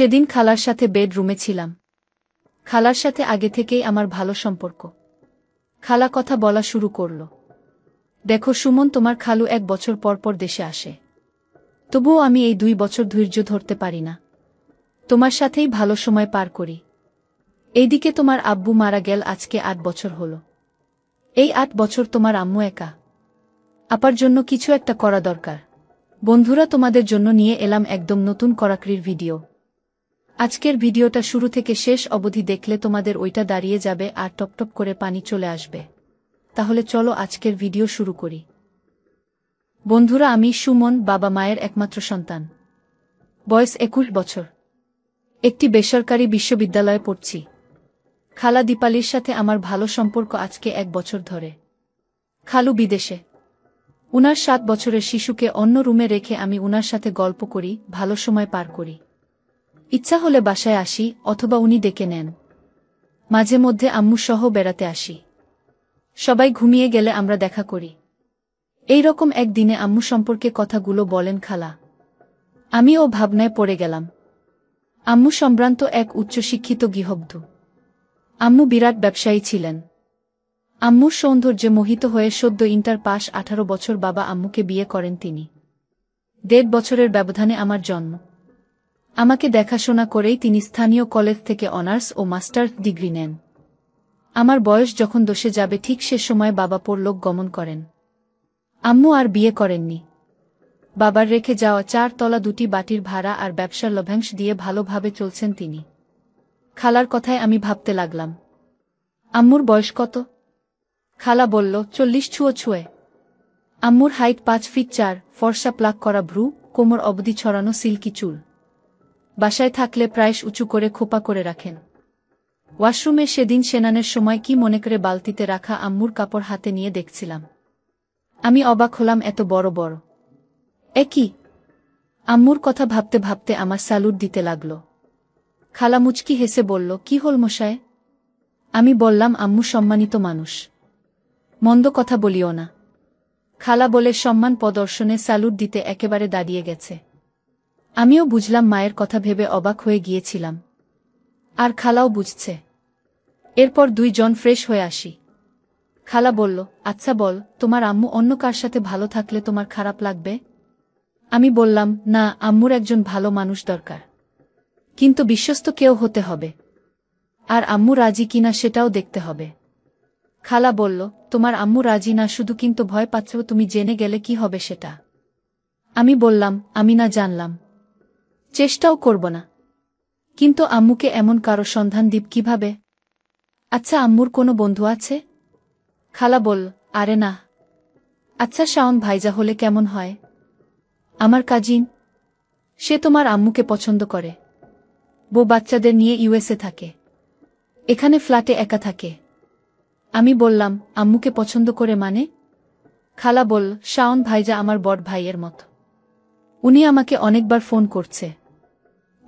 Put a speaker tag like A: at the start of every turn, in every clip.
A: সেদিন খালার সাথে বেডরুমে ছিলাম। খালার সাথে আগে থেকেই আমার ভালো সম্পর্ক। খালা কথা বলা শুরু করল। দেখো সুমন, তোমার খালু 1 বছর পর পর দেশে আসে। তবুও আমি এই 2 বছর ধৈর্য ধরতে পারি না। তোমার সাথেই ভালো সময় পার করি। এইদিকে তোমার আব্বু মারা গেল আজকে 8 বছর হলো। এই 8 বছর তোমার আম্মু একা। আপার জন্য কিছু একটা করা দরকার। বন্ধুরা, তোমাদের জন্য নিয়ে এলাম একদম নতুন কড়াকড়ির ভিডিও। আজকের ভিডিওটা শুরু থেকে শেষ অবধি দেখলে তোমাদের ওইটা দাঁড়িয়ে যাবে আর টপটপ করে পানি চলে আসবে। তাহলে চলো আজকের ভিডিও শুরু করি। বন্ধুরা, আমি সুমন, বাবা মায়ের একমাত্র সন্তান। বয়স 21 বছর। একটি বেসরকারি বিশ্ববিদ্যালয়ে পড়ছি। খালা দীপালির সাথে আমার ভালো সম্পর্ক আজকে 1 বছর ধরে। খালু বিদেশে। উনার 7 বছরের শিশুকে অন্য রুমে রেখে আমি উনার সাথে গল্প করি, ভালো সময় পার করি। ইচ্ছা হলে বাসায় আসি অথবা উনি ডেকে নেন। মাঝে মধ্যে আম্মু সহ বেড়াতে আসি। সবাই ঘুমিয়ে গেলে আমরা দেখা করি। এই রকম একদিনে আম্মু সম্পর্কে কথাগুলো বলেন খালা। আমিও ভাবনায় পড়ে গেলাম। আম্মু সম্ভ্রান্ত এক উচ্চশিক্ষিত গৃহবধূ। আম্মু বিরাট ব্যবসায়ী ছিলেন। আম্মুর সৌন্দর্যে মোহিত হয়ে সদ্য ইন্টার পাস 18 বছর বাবা আম্মুকে বিয়ে করেন তিনি। 1.5 বছরের ব্যবধানে আমার জন্ম। আমাকে দেখাশোনা করেই তিনি স্থানীয় কলেজ থেকে অনার্স ও মাস্টার্স ডিগ্রি নেন। আমার বয়স যখন 10 যাবে ঠিক সে সময় বাবা পরলোক গমন করেন। আম্মু আর বিয়ে করেননি। বাবার রেখে যাওয়া 4 তলা 2টি বাটির ভাড়া আর ব্যবসার লভ্যাংশ দিয়ে ভালোভাবে চলছেন তিনি। খালার কথায় আমি ভাবতে লাগলাম, আম্মুর বয়স কত? খালা বলল, 40 ছুঁয়ে। আম্মুর হাইট 5 ফিট 4, ফর্সা প্লাক করা ভ্রু, কোমর অবধি ছড়ানো সিল্কি চুল। বাসায় থাকলে প্রায়শ উঁচু করে খোপা করে রাখেন। ওয়াশরুমে সেদিন সেনানের সময় কি মনে করে বালতিতে রাখা আম্মুর কাপড় হাতে নিয়ে দেখছিলাম। আমি অবাক হলাম, এত বড় বড়। কি? আম্মুর কথা ভাবতে ভাবতে আমার স্যালুট দিতে লাগল। খালা মুচকি হেসে বলল, কি হল মশায়? আমি বললাম, আম্মু সম্মানিত মানুষ, মন্দ কথা বলিও না। খালা বলে সম্মান প্রদর্শনে স্যালুট দিতে একেবারে দাঁড়িয়ে গেছে। আমিও বুঝলাম, মায়ের কথা ভেবে অবাক হয়ে গিয়েছিলাম। আর খালাও বুঝছে। এরপর 2 জন ফ্রেশ হয়ে আসি। খালা বলল, আচ্ছা বল, তোমার আম্মু অন্য কার সাথে ভালো থাকলে তোমার খারাপ লাগবে? আমি বললাম, না, আম্মুর একজন ভালো মানুষ দরকার। কিন্তু বিশ্বস্ত কেউ হতে হবে। আর আম্মু রাজি কিনা সেটাও দেখতে হবে। খালা বলল, তোমার আম্মু রাজি না শুধু, কিন্তু ভয় পাচ্ছ তুমি জেনে গেলে কি হবে সেটা? আমি বললাম, আমি না জানলাম, চেষ্টাও করব না। কিন্তু আম্মুকে এমন কারো সন্ধান দিব কিভাবে? আচ্ছা, আম্মুর কোনো বন্ধু আছে? খালা বলল, আরে না। আচ্ছা, শাওন ভাইজা হলে কেমন হয়? আমার কাজিন। সে তোমার আম্মুকে পছন্দ করে। বউ বাচ্চাদের নিয়ে ইউএসএ থাকে। এখানে ফ্ল্যাটে একা থাকে। আমি বললাম, আম্মুকে পছন্দ করে মানে? খালা বলল, শাওন ভাইজা আমার বড় ভাইয়ের মতো। উনি আমাকে অনেকবার ফোন করছে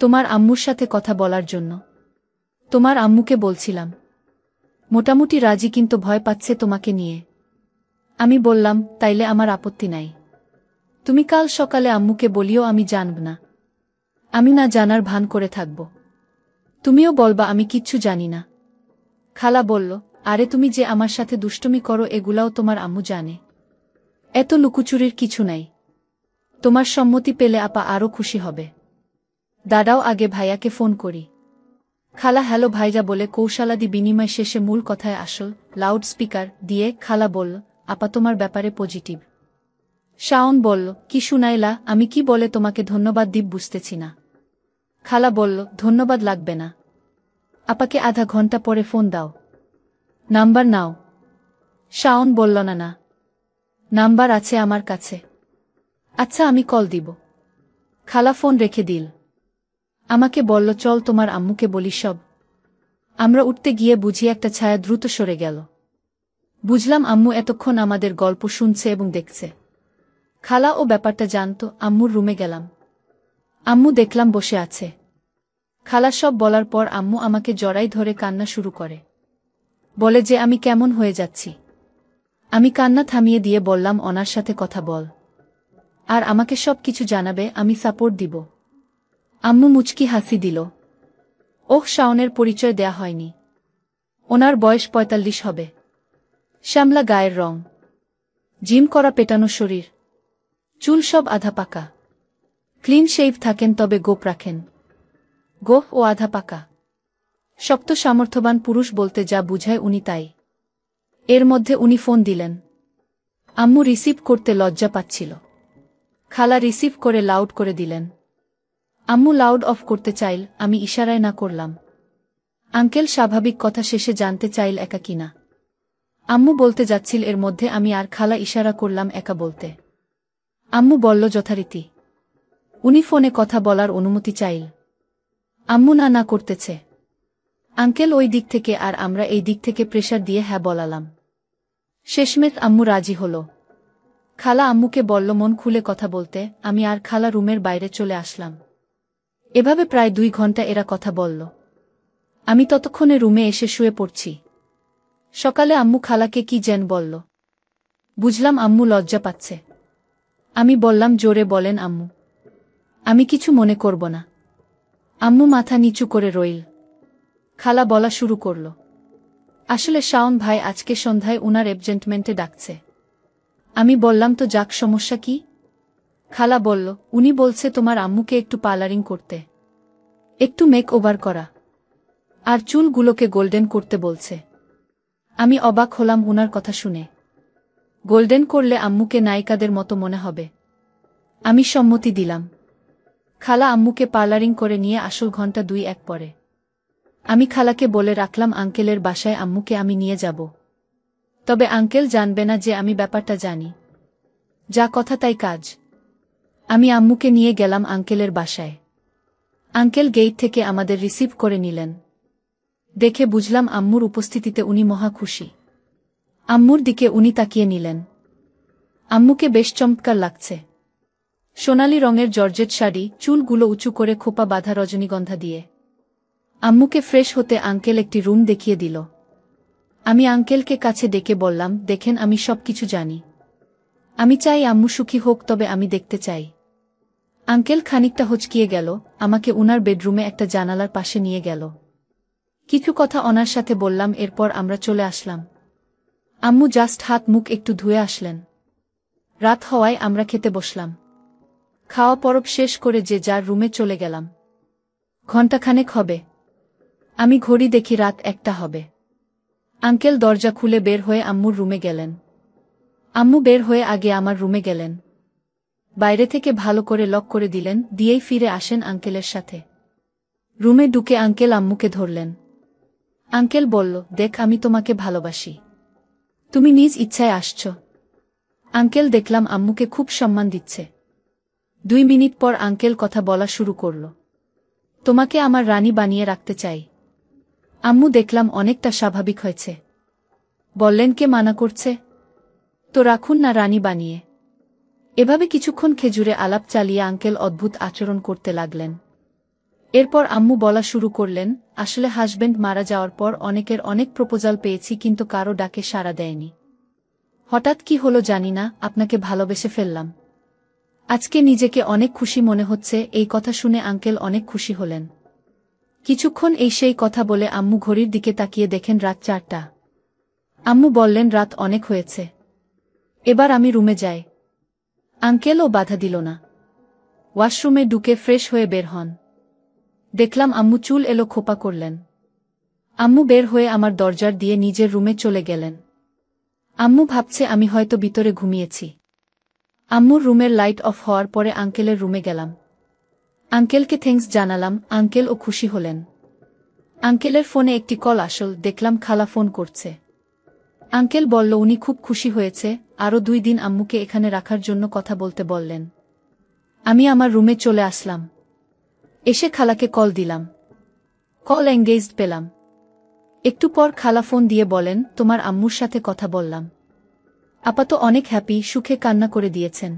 A: তোমার আম্মুর সাথে কথা বলার জন্য। তোমার আম্মুকে বলছিলাম। মোটামুটি রাজি, কিন্তু ভয় পাচ্ছে তোমাকে নিয়ে। আমি বললাম, তাইলে আমার আপত্তি নাই। তুমি কাল সকালে আম্মুকে বলিও আমি জানব না। আমি না জানার ভান করে থাকব। তুমিও বলবা আমি কিচ্ছু জানি না। খালা বলল, আরে তুমি যে আমার সাথে দুষ্টুমি করো এগুলাও তোমার আম্মু জানে। এত লুকোচুরির কিছু নাই। তোমার সম্মতি পেলে আপা আরও খুশি হবে। দাদাও আগে ভাইয়াকে ফোন করি। খালা হ্যালো ভাইজা বলে কৌশলাদি বিনিময় শেষে মূল কথায় আসল লাউড স্পিকার দিয়ে খালা বলল, আপা তোমার ব্যাপারে পজিটিভ। শাওন বলল, কি শুনাইলা? আমি কি বলে তোমাকে ধন্যবাদ দিব বুঝতেছি না। খালা বলল, ধন্যবাদ লাগবে না। আপাকে আধা ঘন্টা পরে ফোন দাও। নাম্বার নাও। শাওন বলল, না না, নাম্বার আছে আমার কাছে। আচ্ছা, আমি কল দিব। খালা ফোন রেখে দিল। আমাকে বলল, চল তোমার আম্মুকে বলি সব। আমরা উঠতে গিয়ে বুঝি একটা ছায়া দ্রুত সরে গেল। বুঝলাম আম্মু এতক্ষণ আমাদের গল্প শুনছে এবং দেখছে। খালা ও ব্যাপারটা জানত। আম্মুর রুমে গেলাম। আম্মু দেখলাম বসে আছে। খালা সব বলার পর আম্মু আমাকে জড়াই ধরে কান্না শুরু করে। বলে যে আমি কেমন হয়ে যাচ্ছি। আমি কান্না থামিয়ে দিয়ে বললাম, ওনার সাথে কথা বল। আর আমাকে সব কিছু জানাবে, আমি সাপোর্ট দিব। আম্মু মুচকি হাসি দিল। ওহ, শাওনের পরিচয় দেয়া হয়নি। ওনার বয়স ৪৫ হবে। শ্যামলা গায়ের রং, জিম করা পেটানো শরীর, চুল সব আধা পাকা। ক্লিন শেভ থাকেন, তবে গোপ রাখেন। গোফ ও আধা পাকা। শক্ত সামর্থ্যবান পুরুষ বলতে যা বুঝায় উনি তাই। এর মধ্যে উনি ফোন দিলেন। আম্মু রিসিভ করতে লজ্জা পাচ্ছিল। খালা রিসিভ করে লাউড করে দিলেন। আম্মু লাউড অফ করতে চাইল, আমি ইশারায় না করলাম। আঙ্কেল স্বাভাবিক কথা শেষে জানতে চাইল একা কিনা। আম্মু বলতে যাচ্ছিল, এর মধ্যে আমি আর খালা ইশারা করলাম একা বলতে। আম্মু বলল যথারীতি। উনি ফোনে কথা বলার অনুমতি চাইল। আম্মু না না করতেছে। আঙ্কেল ওই দিক থেকে আর আমরা এই দিক থেকে প্রেশার দিয়ে হ্যাঁ বলালাম। শেষমেশ আম্মু রাজি হল। খালা আম্মুকে বলল মন খুলে কথা বলতে। আমি আর খালা রুমের বাইরে চলে আসলাম। এভাবে প্রায় 2 ঘন্টা এরা কথা বলল। আমি ততক্ষণে রুমে এসে শুয়ে পড়ছি। সকালে আম্মু খালাকে কি যেন বলল। বুঝলাম আম্মু লজ্জা পাচ্ছে। আমি বললাম, জোরে বলেন আম্মু। আমি কিছু মনে করব না। আম্মু মাথা নিচু করে রইল। খালা বলা শুরু করল। আসলে শাওন ভাই আজকে সন্ধ্যায় উনার এপজেন্টমেন্টে ডাকছে। আমি বললাম, তো যাক, সমস্যা কি? খালা বলল, উনি বলছে তোমার আম্মুকে একটু পার্লারিং করতে, একটু মেক ওভার করা, আর চুলগুলোকে গোল্ডেন করতে বলছে। আমি অবাক হলাম উনার কথা শুনে। গোল্ডেন করলে আম্মুকে নায়িকাদের মতো মনে হবে। আমি সম্মতি দিলাম। খালা আম্মুকে পার্লারিং করে নিয়ে আসল ঘন্টা 2-1 পরে। আমি খালাকে বলে রাখলাম আঙ্কেলের বাসায় আম্মুকে আমি নিয়ে যাব। তবে আঙ্কেল জানবে না যে আমি ব্যাপারটা জানি। যা কথা তাই কাজ। আমি আম্মুকে নিয়ে গেলাম আঙ্কেলের বাসায়। আঙ্কেল গেট থেকে আমাদের রিসিভ করে নিলেন। দেখে বুঝলাম আম্মুর উপস্থিতিতে উনি মহা খুশি। আম্মুর দিকে উনি তাকিয়ে নিলেন। আম্মুকে বেশ চমৎকার লাগছে। সোনালী রঙের জর্জেট শাড়ি, চুলগুলো উঁচু করে খোপা বাঁধা রজনীগন্ধা দিয়ে। আম্মুকে ফ্রেশ হতে আঙ্কেল একটি রুম দেখিয়ে দিল। আমি আঙ্কেলকে কাছে ডেকে বললাম, দেখেন আমি সব কিছু জানি। আমি চাই আম্মু সুখী হোক, তবে আমি দেখতে চাই। আঙ্কেল খানিকটা হচকিয়ে গেল, আমাকে উনার বেডরুমে একটা জানালার পাশে নিয়ে গেল। কিছু কথা ওনার সাথে বললাম, এরপর আমরা চলে আসলাম। আম্মু জাস্ট হাত মুখ একটু ধুয়ে আসলেন। রাত হওয়ায় আমরা খেতে বসলাম। খাওয়া পরব শেষ করে যে যার রুমে চলে গেলাম। ঘণ্টাখানেক হবে। আমি ঘড়ি দেখি রাত 1টা হবে। আঙ্কেল দরজা খুলে বের হয়ে আম্মুর রুমে গেলেন। আম্মু বের হয়ে আগে আমার রুমে গেলেন। বাইরে থেকে ভালো করে লক করে দিলেন, দিয়েই ফিরে আসেন আঙ্কেলের সাথে। রুমে ঢুকে আঙ্কেল আম্মুকে ধরলেন। আঙ্কেল বলল, দেখ, আমি তোমাকে ভালোবাসি। তুমি নিজ ইচ্ছায় আসছ। আঙ্কেল দেখলাম আম্মুকে খুব সম্মান দিচ্ছে। 2 মিনিট পর আঙ্কেল কথা বলা শুরু করল। তোমাকে আমার রানী বানিয়ে রাখতে চাই। আম্মু দেখলাম অনেকটা স্বাভাবিক হয়েছে। বললেন, কে মানা করছে? তো রাখুন না রানী বানিয়ে। এভাবে কিছুক্ষণ খেজুরে আলাপ চালিয়ে আঙ্কেল অদ্ভুত আচরণ করতে লাগলেন। এরপর আম্মু বলা শুরু করলেন, আসলে হাজবেন্ড মারা যাওয়ার পর অনেকের অনেক প্রপোজাল পেয়েছি, কিন্তু কারো ডাকে সাড়া দেয়নি। হঠাৎ কি হলো জানি না, আপনাকে ভালোবেসে ফেললাম। আজকে নিজেকে অনেক খুশি মনে হচ্ছে। এই কথা শুনে আঙ্কেল অনেক খুশি হলেন। কিছুক্ষণ এই সেই কথা বলে আম্মু ঘড়ির দিকে তাকিয়ে দেখেন রাত 4টা। আম্মু বললেন, রাত অনেক হয়েছে, এবার আমি রুমে যাই। আঙ্কেলও বাধা দিল না। ওয়াশরুমে ঢুকে ফ্রেশ হয়ে বের হন। দেখলাম আম্মু চুল এলো খোপা করলেন। আম্মু বের হয়ে আমার দরজার দিয়ে নিজের রুমে চলে গেলেন। আম্মু ভাবছে আমি হয়তো ভিতরে ঘুমিয়েছি। আম্মুর রুমের লাইট অফ হওয়ার পরে আঙ্কেলের রুমে গেলাম। আঙ্কেলকে থ্যাঙ্কস জানালাম। আঙ্কেলও খুশি হলেন। আঙ্কেলের ফোনে একটি কল আসল, দেখলাম খালা ফোন করছে। আঙ্কেল বলল উনি খুব খুশি হয়েছে, আরও 2 দিন আম্মুকে এখানে রাখার জন্য কথা বলতে বললেন। আমি আমার রুমে চলে আসলাম। এসে খালাকে কল দিলাম। কল এঙ্গেজড পেলাম। একটু পর খালা ফোন দিয়ে বলেন, তোমার আম্মুর সাথে কথা বললাম। আপা তো অনেক হ্যাপি, সুখে কান্না করে দিয়েছেন।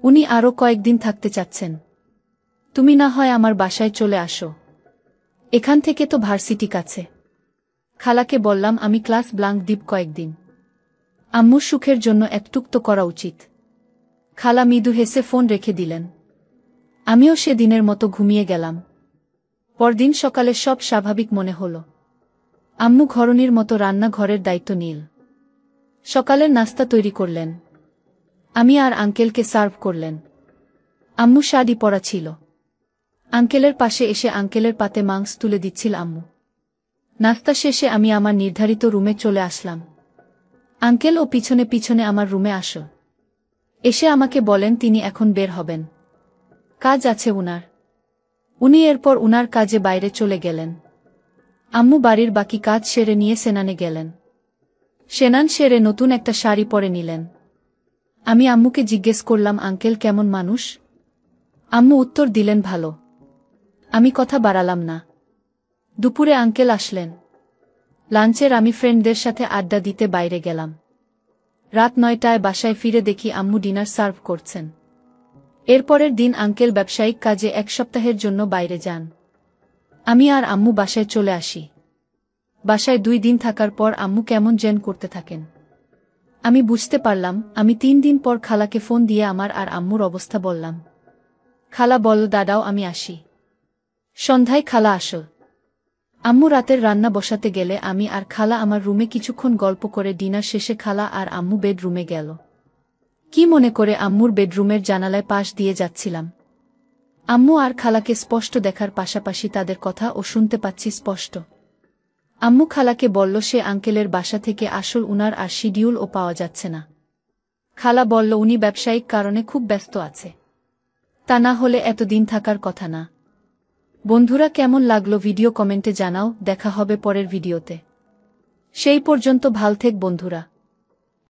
A: উনি আরও কয়েকদিন থাকতে চাচ্ছেন। তুমি না হয় আমার বাসায় চলে আসো। এখান থেকে তো ভার্সিটি কাছে। খালাকে বললাম, আমি ক্লাস ব্লাঙ্ক দিব কয়েকদিন। আম্মুর সুখের জন্য একটুক তো করা উচিত। খালা মৃদু হেসে ফোন রেখে দিলেন। আমিও সেদিনের মতো ঘুমিয়ে গেলাম। পরদিন সকালে সব স্বাভাবিক মনে হল। আম্মু ঘরণীর মতো রান্নাঘরের দায়িত্ব নিল। সকালের নাস্তা তৈরি করলেন। আমি আর আঙ্কেলকে সার্ভ করলেন। আম্মু শাড়ি পরা ছিল। আঙ্কেলের পাশে এসে আঙ্কেলের পাতে মাংস তুলে দিচ্ছিল আম্মু। নাস্তা শেষে আমি আমার নির্ধারিত রুমে চলে আসলাম। আঙ্কেল ও পিছনে পিছনে আমার রুমে আসো। এসে আমাকে বলেন তিনি এখন বের হবেন, কাজ আছে উনার। উনি এরপর উনার কাজে বাইরে চলে গেলেন। আম্মু বাড়ির বাকি কাজ সেরে নিয়ে সেনানে গেলেন। সেনান সেরে নতুন একটা শাড়ি পরে নিলেন। আমি আম্মুকে জিজ্ঞেস করলাম, আঙ্কেল কেমন মানুষ? আম্মু উত্তর দিলেন, ভালো। আমি কথা বাড়ালাম না। দুপুরে আঙ্কেল আসলেন। লাঞ্চের আমি ফ্রেন্ডদের সাথে আড্ডা দিতে বাইরে গেলাম। রাত 9টায় বাসায় ফিরে দেখি আম্মু ডিনার সার্ভ করছেন। এরপরের দিন আঙ্কেল ব্যবসায়িক কাজে 1 সপ্তাহের জন্য বাইরে যান। আমি আর আম্মু বাসায় চলে আসি। বাসায় 2 দিন থাকার পর আম্মু কেমন যেন করতে থাকেন। আমি বুঝতে পারলাম। আমি 3 দিন পর খালাকে ফোন দিয়ে আমার আর আম্মুর অবস্থা বললাম। খালা বলল, দাদাও আমি আসি। সন্ধ্যায় খালা আসল। আম্মু রাতের রান্না বসাতে গেলে আমি আর খালা আমার রুমে কিছুক্ষণ গল্প করে ডিনার শেষে খালা আর আম্মু বেডরুমে গেল। কি মনে করে আম্মুর বেডরুমের জানালায় পাশ দিয়ে যাচ্ছিলাম। আম্মু আর খালাকে স্পষ্ট দেখার পাশাপাশি তাদের কথা ও শুনতে পাচ্ছি স্পষ্ট। আম্মু খালাকে বলল সে আঙ্কেলের বাসা থেকে আসল উনার আর শিডিউল ও পাওয়া যাচ্ছে না। খালা বলল উনি ব্যবসায়িক কারণে খুব ব্যস্ত আছে, তা না হলে এতদিন থাকার কথা না। বন্ধুরা, কেমন লাগলো ভিডিও কমেন্টে জানাও। দেখা হবে পরের ভিডিওতে। সেই পর্যন্ত ভাল থেক বন্ধুরা।